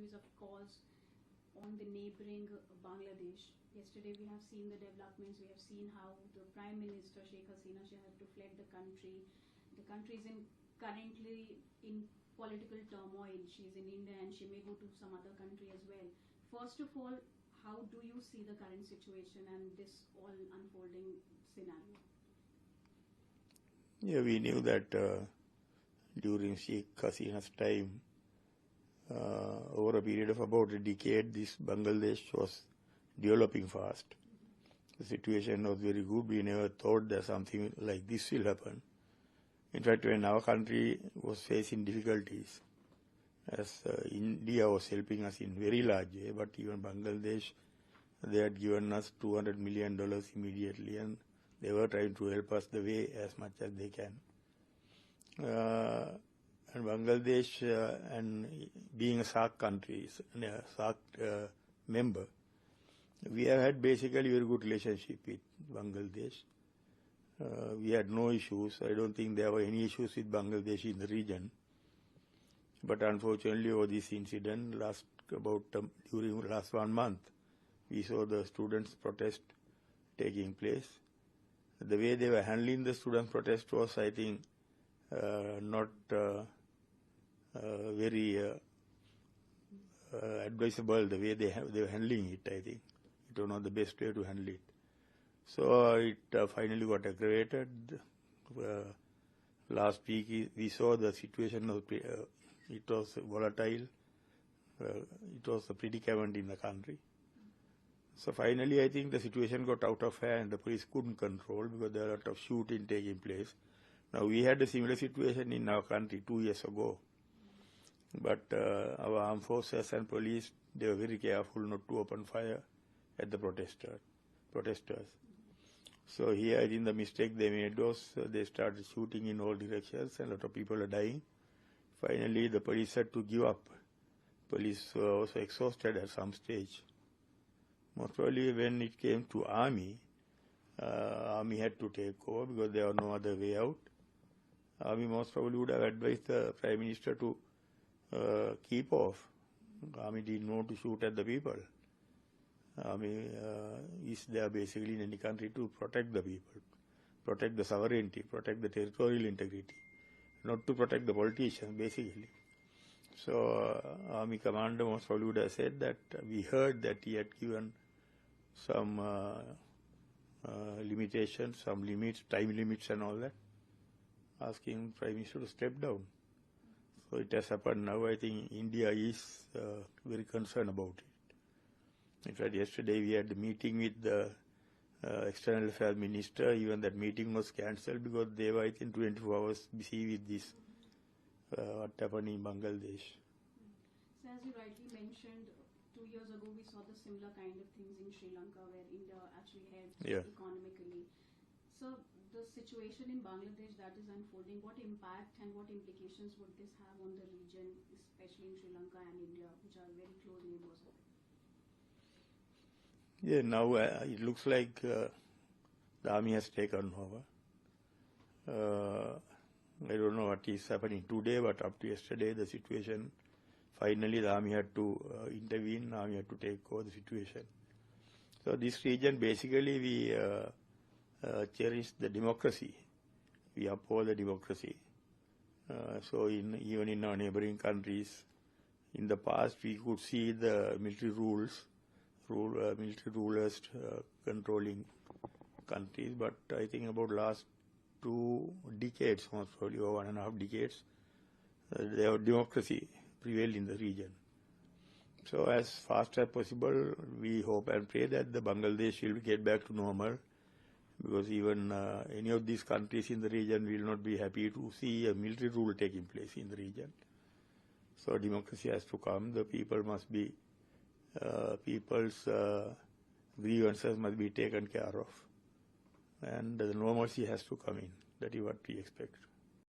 is of course on the neighboring Bangladesh. Yesterday we have seen the developments, we have seen how the Prime Minister Sheikh Hasina, she had to fled the country. The country is currently in political turmoil. She is in India and she may go to some other country as well. First of all, how do you see the current situation and this all unfolding scenario? Yeah, we knew that during Sheikh Hasina's time, over a period of about a decade, this Bangladesh was developing fast. The situation was very good. We never thought that something like this will happen. In fact, when our country was facing difficulties, as India was helping us in very large way, but even Bangladesh, they had given us $200 million immediately, and they were trying to help us the way as much as they can. And Bangladesh, and being a SAARC country, a SAARC member, we have had basically very good relationship with Bangladesh. We had no issues. I don't think there were any issues with Bangladesh in the region. But unfortunately, over this incident, during last 1 month, we saw the students' protest taking place. The way they were handling the student protest was, I think, not very advisable. The way they were handling it, I think it was not the best way to handle it. So it finally got aggravated. Last week we saw the situation of it was volatile. It was a predicament in the country. So finally, I think the situation got out of hand. The police couldn't control because there were a lot of shooting taking place. Now, we had a similar situation in our country 2 years ago. But our armed forces and police, they were very careful not to open fire at the protesters. So here, I think the mistake they made was they started shooting in all directions and a lot of people are dying. Finally, the police had to give up. Police were also exhausted at some stage. Most probably when it came to army had to take over because there was no other way out. Army most probably would have advised the Prime Minister to keep off. Army didn't want to shoot at the people. Army is there basically in any country to protect the people, protect the sovereignty, protect the territorial integrity, not to protect the politicians basically. So Army commander most probably would have said that we heard that he had given some limitations, some limits, time limits and all that, asking Prime Minister to step down. So it has happened now. I think India is very concerned about it. In fact, yesterday we had a meeting with the External Affairs Minister. Even that meeting was cancelled because they were, I think, 24 hours busy with this, what happened in Bangladesh. So as you rightly mentioned, 2 years ago we saw the similar kind of things in Sri Lanka where India actually helped economically. So the situation in Bangladesh that is unfolding, what impact and what implications would this have on the region, especially in Sri Lanka and India, which are very close neighbors of it? Yeah, now it looks like the army has taken over. I don't know what is happening today, but up to yesterday, the situation, finally the army had to intervene, the army had to take over the situation. So this region, basically we cherish the democracy. We uphold the democracy. So even in our neighboring countries, in the past we could see the military rulers controlling countries, but I think about last 2 decades, most probably, or 1.5 decades, democracy prevailed in the region. So as fast as possible, we hope and pray that the Bangladesh will get back to normal, because even any of these countries in the region will not be happy to see a military rule taking place in the region. So democracy has to come. The people must be, people's grievances must be taken care of, and the normalcy has to come in. That is what we expect.